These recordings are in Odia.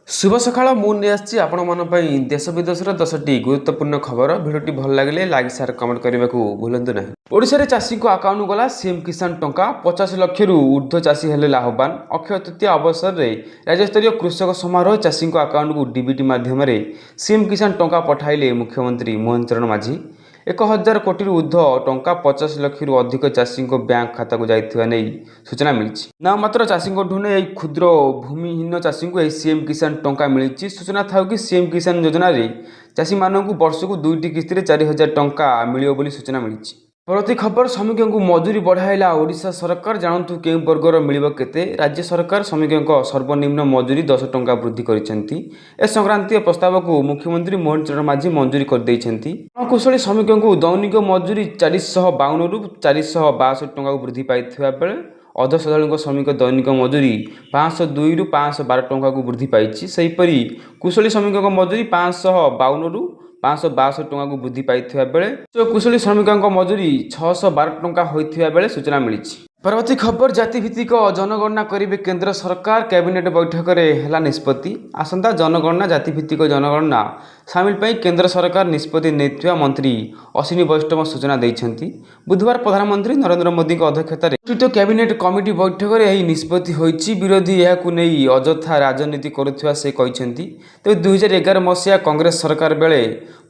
शुभ सकाळ ମୁଁ ନେଇ ଆସିଛି ଆପଣମାନଙ୍କ ପାଇଁ ଦେଶ ବିଦେଶର 10ଟି ଗୁରୁତ୍ୱପୂର୍ଣ୍ଣ ଖବର। ଭିଡ଼ିଓଟି ଭଲ ଲାଗିଲେ ଲାଇକ୍ ସେୟାର କମେଣ୍ଟ କରିବାକୁ ଭୁଲନ୍ତୁ ନାହିଁ। ଓଡ଼ିଶାରେ ଚାଷୀଙ୍କ ଆକାଉଣ୍ଟକୁ ଗଲା ସିଏମ୍ କିଷାନ ଟଙ୍କା 50 ଲକ୍ଷରୁ ଉର୍ଦ୍ଧ୍ୱ ଚାଷୀ ହେଲେ ଲାଭବାନ। ଅକ୍ଷୟ ତୃତୀୟା ଅବସରରେ ରାଜ୍ୟସ୍ତରୀୟ କୃଷକ ସମାରୋହ ଚାଷୀଙ୍କ ଆକାଉଣ୍ଟକୁ ଡିବିଟି ମାଧ୍ୟମରେ ସିଏମ୍ କିଷାନ ଟଙ୍କା ପଠାଇଲେ ମୁଖ୍ୟମନ୍ତ୍ରୀ ମୋହନ ଚରଣ ମାଝୀ। 1000 କୋଟିରୁ ଉର୍ଦ୍ଧ୍ୱ ଟଙ୍କା 50 ଲକ୍ଷରୁ ଅଧିକ ଚାଷୀଙ୍କ ବ୍ୟାଙ୍କ ଖାତାକୁ ଯାଇଥିବା ନେଇ ସୂଚନା ମିଳିଛି। ନାମମାତ୍ର ଚାଷୀଙ୍କଠୁ ନେଇ ଏହି କ୍ଷୁଦ୍ର ଭୂମିହୀନ ଚାଷୀଙ୍କୁ ଏହି ସିଏମ୍ କିଷାନ ଟଙ୍କା ମିଳିଛି। ସୂଚନା ଥାଉ କି ସିଏମ୍ କିଷାନ ଯୋଜନାରେ ଚାଷୀମାନଙ୍କୁ ବର୍ଷକୁ 2ଟି କିସ୍ତିରେ 4000 ଟଙ୍କା ମିଳିବ ବୋଲି ସୂଚନା ମିଳିଛି। ପରବର୍ତ୍ତୀ ଖବର, ଶ୍ରମିକଙ୍କୁ ମଜୁରୀ ବଢ଼ାଇଲା ଓଡ଼ିଶା ସରକାର। ଜାଣନ୍ତୁ କେଉଁ ବର୍ଗର ମିଳିବ କେତେ। ରାଜ୍ୟ ସରକାର ଶ୍ରମିକଙ୍କ ସର୍ବନିମ୍ନ ମଜୁରୀ 10 ଟଙ୍କା ବୃଦ୍ଧି କରିଛନ୍ତି। ଏ ସଂକ୍ରାନ୍ତୀୟ ପ୍ରସ୍ତାବକୁ ମୁଖ୍ୟମନ୍ତ୍ରୀ ମୋହନ ଚରଣ ମାଝୀ ମଞ୍ଜୁରୀ କରିଦେଇଛନ୍ତି। କୁଶଳୀ ଶ୍ରମିକଙ୍କୁ ଦୈନିକ ମଜୁରୀ 452ରୁ 462 ଟଙ୍କାକୁ ବୃଦ୍ଧି ପାଇଥିବା ବେଳେ ଅର୍ଦ୍ଧ ଶ୍ରମିକ ଶ୍ରମିକ ଦୈନିକ ମଜୁରୀ 502ରୁ 512 ଟଙ୍କାକୁ ବୃଦ୍ଧି ପାଇଛି। ସେହିପରି କୁଶଳୀ ଶ୍ରମିକଙ୍କ ମଜୁରୀ 552ରୁ 562 ଟଙ୍କାକୁ ବୃଦ୍ଧି ପାଇଥିବା ବେଳେ କୁଶଳୀ ଶ୍ରମିକଙ୍କ ମଜୁରୀ 612 ଟଙ୍କା ହୋଇଥିବା ବେଳେ ସୂଚନା ମିଳିଛି। ପରବର୍ତ୍ତୀ ଖବର, ଜାତିଭିତ୍ତିକ ଜନଗଣନା କରିବେ କେନ୍ଦ୍ର ସରକାର। କ୍ୟାବିନେଟ ବୈଠକରେ ହେଲା ନିଷ୍ପତ୍ତି। ଆସନ୍ତା ଜନଗଣନା ଜାତିଭିତ୍ତିକ ଜନଗଣନା ସାମିଲ ପାଇଁ କେନ୍ଦ୍ର ସରକାର ନିଷ୍ପତ୍ତି ନେଇଥିବା ମନ୍ତ୍ରୀ ଅଶ୍ୱିନୀ ବୈଷ୍ଣବ ସୂଚନା ଦେଇଛନ୍ତି। ବୁଧବାର ପ୍ରଧାନମନ୍ତ୍ରୀ ନରେନ୍ଦ୍ର ମୋଦିଙ୍କ ଅଧ୍ୟକ୍ଷତାରେ ଅନୁଷ୍ଠିତ କ୍ୟାବିନେଟ କମିଟି ବୈଠକରେ ଏହି ନିଷ୍ପତ୍ତି ହୋଇଛି। ବିରୋଧୀ ଏହାକୁ ନେଇ ଅଯଥା ରାଜନୀତି କରୁଥିବା ସେ କହିଛନ୍ତି। ତେବେ 2011 ମସିହା କଂଗ୍ରେସ ସରକାର ବେଳେ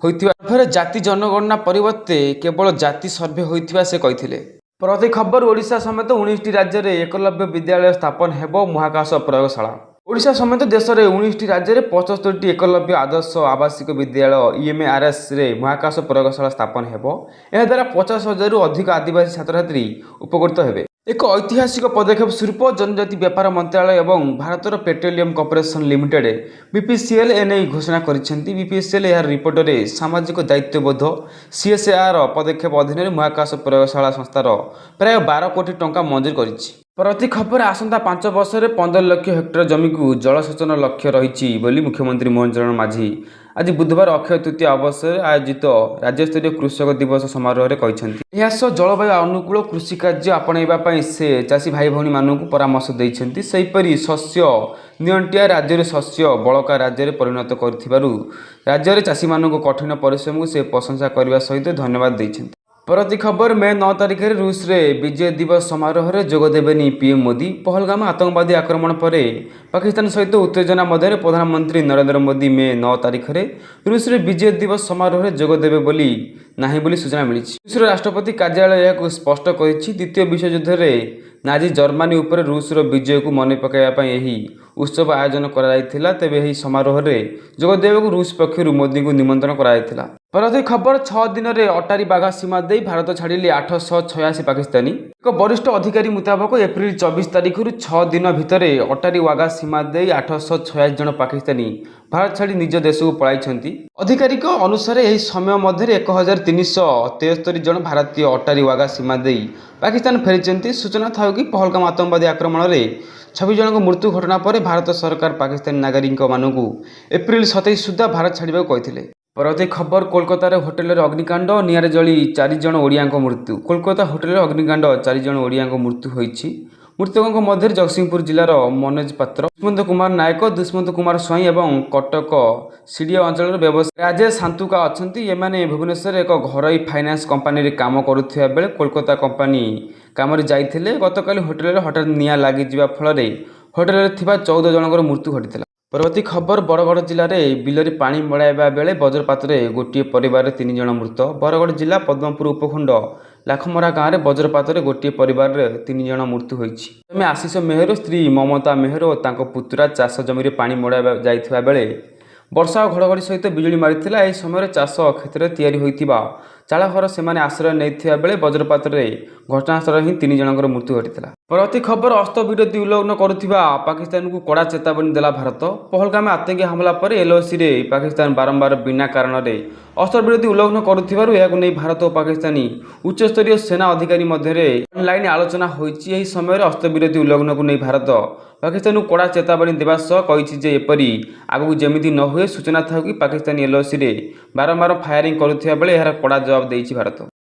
ହୋଇଥିବା ସର୍ଭେରେ ଜାତି ଜନଗଣନା ପରିବର୍ତ୍ତେ କେବଳ ଜାତି ସର୍ଭେ ହୋଇଥିବା ସେ କହିଥିଲେ। ପରବର୍ତ୍ତୀ ଖବର, ଓଡ଼ିଶା ସମେତ 19ଟି ରାଜ୍ୟରେ ଏକଲବ୍ୟ ବିଦ୍ୟାଳୟ ସ୍ଥାପନ ହେବ ମହାକାଶ ପ୍ରୟୋଗଶାଳା। ଓଡ଼ିଶା ସମେତ ଦେଶରେ 19ଟି ରାଜ୍ୟରେ 75ଟି ଏକଲବ୍ୟ ଆଦର୍ଶ ଆବାସିକ ବିଦ୍ୟାଳୟ EMARSରେ ମହାକାଶ ପ୍ରୟୋଗଶାଳା ସ୍ଥାପନ ହେବ। ଏହାଦ୍ୱାରା 50,000ରୁ ଅଧିକ ଆଦିବାସୀ ଛାତ୍ରଛାତ୍ରୀ ଉପକୃତ ହେବେ। ଏକ ଐତିହାସିକ ପଦକ୍ଷେପ ସ୍ୱରୂପ ଜନଜାତି ବ୍ୟାପାର ମନ୍ତ୍ରଣାଳୟ ଏବଂ ଭାରତର ପେଟ୍ରୋଲିୟମ କର୍ପୋରେସନ ଲିମିଟେଡ୍ BPCL ଏନେଇ ଘୋଷଣା କରିଛନ୍ତି। BPCL ଏହାର ରିପୋର୍ଟରେ ସାମାଜିକ ଦାୟିତ୍ୱବୋଧ CSR ପଦକ୍ଷେପ ଅଧୀନରେ ମହାକାଶ ପ୍ରୟୋଗଶାଳା ସଂସ୍ଥାର ପ୍ରାୟ 12 କୋଟି ଟଙ୍କା ମଞ୍ଜୁର କରିଛି। ପରବର୍ତ୍ତୀ ଖବର, ଆସନ୍ତା 5 ବର୍ଷରେ 15 ଲକ୍ଷ ହେକ୍ଟର ଜମିକୁ ଜଳସେଚନ ଲକ୍ଷ୍ୟ ରହିଛି ବୋଲି ମୁଖ୍ୟମନ୍ତ୍ରୀ ମୋହନ ଚରଣ ମାଝୀ ଆଜି ବୁଧବାର ଅକ୍ଷୟ ତୃତୀୟା ଅବସରରେ ଆୟୋଜିତ ରାଜ୍ୟସ୍ତରୀୟ କୃଷକ ଦିବସ ସମାରୋହରେ କହିଛନ୍ତି। ଏହା ସହ ଜଳବାୟୁ ଅନୁକୂଳ କୃଷି କାର୍ଯ୍ୟ ଆପଣାଇବା ପାଇଁ ସେ ଚାଷୀ ଭାଇ ଭଉଣୀମାନଙ୍କୁ ପରାମର୍ଶ ଦେଇଛନ୍ତି। ସେହିପରି ଶସ୍ୟ ନିଅଣ୍ଟିଆ ରାଜ୍ୟରେ ଶସ୍ୟ ବଳକା ରାଜ୍ୟରେ ପରିଣତ କରିଥିବାରୁ ରାଜ୍ୟରେ ଚାଷୀମାନଙ୍କ କଠିନ ପରିଶ୍ରମକୁ ସେ ପ୍ରଶଂସା କରିବା ସହିତ ଧନ୍ୟବାଦ ଦେଇଛନ୍ତି। ପରବର୍ତ୍ତୀ ଖବର, ମେ 9 ତାରିଖରେ ରୁଷରେ ବିଜୟ ଦିବସ ସମାରୋହରେ ଯୋଗ ଦେବେନି PM ମୋଦି। ପହଲଗାମ ଆତଙ୍କବାଦୀ ଆକ୍ରମଣ ପରେ ପାକିସ୍ତାନ ସହିତ ଉତ୍ତେଜନା ମଧ୍ୟରେ ପ୍ରଧାନମନ୍ତ୍ରୀ ନରେନ୍ଦ୍ର ମୋଦି ମେ 9 ତାରିଖରେ ରୁଷରେ ବିଜୟ ଦିବସ ସମାରୋହରେ ଯୋଗ ଦେବେ ବୋଲି ନାହିଁ ବୋଲି ସୂଚନା ମିଳିଛି। ରୁଷର ରାଷ୍ଟ୍ରପତି କାର୍ଯ୍ୟାଳୟ ଏହାକୁ ସ୍ପଷ୍ଟ କରିଛି। ଦ୍ୱିତୀୟ ବିଶ୍ୱଯୁଦ୍ଧରେ ନାଜି ଜର୍ମାନୀ ଉପରେ ରୁଷର ବିଜୟକୁ ମନେ ପକାଇବା ପାଇଁ ଏହି ଉତ୍ସବ ଆୟୋଜନ କରାଯାଇଥିଲା। ତେବେ ଏହି ସମାରୋହରେ ଯୋଗ ଦେବାକୁ ରୁଷ ପକ୍ଷରୁ ମୋଦିଙ୍କୁ ନିମନ୍ତ୍ରଣ କରାଯାଇଥିଲା। ପରବର୍ତ୍ତୀ ଖବର, 6 ଦିନରେ ଅଟାରୀ ବାଘା ସୀମା ଦେଇ ଭାରତ ଛାଡ଼ିଲେ 886 ପାକିସ୍ତାନୀ। ଏକ ବରିଷ୍ଠ ଅଧିକାରୀ ମୁତାବକ ଏପ୍ରିଲ 24 ତାରିଖରୁ 6 ଦିନ ଭିତରେ ଅଟାରୀ ୱାଘା ସୀମା ଦେଇ 886 ଜଣ ପାକିସ୍ତାନୀ ଭାରତ ଛାଡ଼ି ନିଜ ଦେଶକୁ ପଳାଇଛନ୍ତି। ଆଧିକାରିକ ଅନୁସାରେ ଏହି ସମୟ ମଧ୍ୟରେ 1373 ଜଣ ଭାରତୀୟ ଅଟାରୀ ୱାଘା ସୀମା ଦେଇ ପାକିସ୍ତାନ ଫେରିଛନ୍ତି। ସୂଚନା ଥାଉ କି ପହଲଗାମ ଆତଙ୍କବାଦୀ ଆକ୍ରମଣରେ 26 ଜଣଙ୍କ ମୃତ୍ୟୁ ଘଟଣା ପରେ ଭାରତ ସରକାର ପାକିସ୍ତାନୀ ନାଗରିକମାନଙ୍କୁ ଏପ୍ରିଲ 27 ସୁଦ୍ଧା ଭାରତ ଛାଡ଼ିବାକୁ କହିଥିଲେ। ପରବର୍ତ୍ତୀ ଖବର, କୋଲକାତାରେ ହୋଟେଲରେ ଅଗ୍ନିକାଣ୍ଡ, ନିଆଁରେ ଜଳି 4 ଜଣ ଓଡ଼ିଆଙ୍କ ମୃତ୍ୟୁ। କୋଲକାତା ହୋଟେଲରେ ଅଗ୍ନିକାଣ୍ଡ 4 ଜଣ ଓଡ଼ିଆଙ୍କ ମୃତ୍ୟୁ ହୋଇଛି। ମୃତକଙ୍କ ମଧ୍ୟରେ ଜଗତସିଂହପୁର ଜିଲ୍ଲାର ମନୋଜ ପାତ୍ର, ଦୁଷ୍ମନ୍ତ କୁମାର ନାୟକ, ଦୁଷ୍ମନ୍ତ କୁମାର ସ୍ୱାଇଁ ଏବଂ କଟକ ସିଡିଏ ଅଞ୍ଚଳର ବ୍ୟବସାୟୀ ରାଜେଶ ସାନ୍ତୁକା ଅଛନ୍ତି। ଏମାନେ ଭୁବନେଶ୍ୱରରେ ଏକ ଘରୋଇ ଫାଇନାନ୍ସ କମ୍ପାନୀରେ କାମ କରୁଥିବା ବେଳେ କୋଲକାତା କମ୍ପାନୀ କାମରେ ଯାଇଥିଲେ। ଗତକାଲି ହୋଟେଲରେ ହଠାତ୍ ନିଆଁ ଲାଗିଯିବା ଫଳରେ ହୋଟେଲରେ ଥିବା 14 ଜଣଙ୍କର ମୃତ୍ୟୁ ଘଟିଥିଲା। ପରବର୍ତ୍ତୀ ଖବର, ବରଗଡ଼ ଜିଲ୍ଲାରେ ବିଲରେ ପାଣି ମଡ଼ାଇବା ବେଳେ ବଜ୍ରପାତରେ ଗୋଟିଏ ପରିବାରରେ 3 ଜଣ ମୃତ। ବରଗଡ଼ ଜିଲ୍ଲା ପଦ୍ମପୁର ଉପଖଣ୍ଡ ଲାଖମରା ଗାଁରେ ବଜ୍ରପାତରେ ଗୋଟିଏ ପରିବାରରେ 3 ଜଣ ମୃତ୍ୟୁ ହୋଇଛି। ସ୍ୱାମୀ ଆଶିଷ ମେହେର, ସ୍ତ୍ରୀ ମମତା ମେହେର ଓ ତାଙ୍କ ପୁତୁରା ଚାଷ ଜମିରେ ପାଣି ମଡ଼ାଇବା ଯାଇଥିବା ବେଳେ ବର୍ଷା ଓ ଘଡ଼ଘଡ଼ି ସହିତ ବିଜୁଳି ମାରିଥିଲା। ଏହି ସମୟରେ ଚାଷ କ୍ଷେତ୍ରରେ ତିଆରି ହୋଇଥିବା ଚାଳଘର ସେମାନେ ଆଶ୍ରୟ ନେଇଥିବା ବେଳେ ବଜ୍ରପାତରେ ଘଟଣାସ୍ଥଳରେ ହିଁ 3 ଜଣଙ୍କର ମୃତ୍ୟୁ ଘଟିଥିଲା। ପରବର୍ତ୍ତୀ ଖବର, ଅସ୍ତ୍ରବିରତି ଉଲ୍ଲଂଘନ କରୁଥିବା ପାକିସ୍ତାନକୁ କଡ଼ା ଚେତାବନୀ ଦେଲା ଭାରତ। ପହଲଗାମ ଆତଙ୍କୀ ହାମଲା ପରେ LOCରେ ପାକିସ୍ତାନ ବାରମ୍ବାର ବିନା କାରଣରେ ଅସ୍ତ୍ରବିରତି ଉଲ୍ଲଂଘନ କରୁଥିବାରୁ ଏହାକୁ ନେଇ ଭାରତ ଓ ପାକିସ୍ତାନୀ ଉଚ୍ଚସ୍ତରୀୟ ସେନା ଅଧିକାରୀ ମଧ୍ୟରେ ଅନଲାଇନ୍ ଆଲୋଚନା ହୋଇଛି। ଏହି ସମୟରେ ଅସ୍ତ୍ରବିରତି ଉଲ୍ଲଂଘନକୁ ନେଇ ଭାରତ ପାକିସ୍ତାନକୁ କଡ଼ା ଚେତାବନୀ ଦେବା ସହ କହିଛି ଯେ ଏପରି ଆଗକୁ ଯେମିତି ନ ହୁଏ। ସୂଚନା ଥାଉ କି ପାକିସ୍ତାନୀ LOCରେ ବାରମ୍ବାର ଫାୟାରିଂ କରୁଥିବା ବେଳେ ଏହାର କଡ଼ା ଜବାବ ଦେଇଛି ଭାରତ।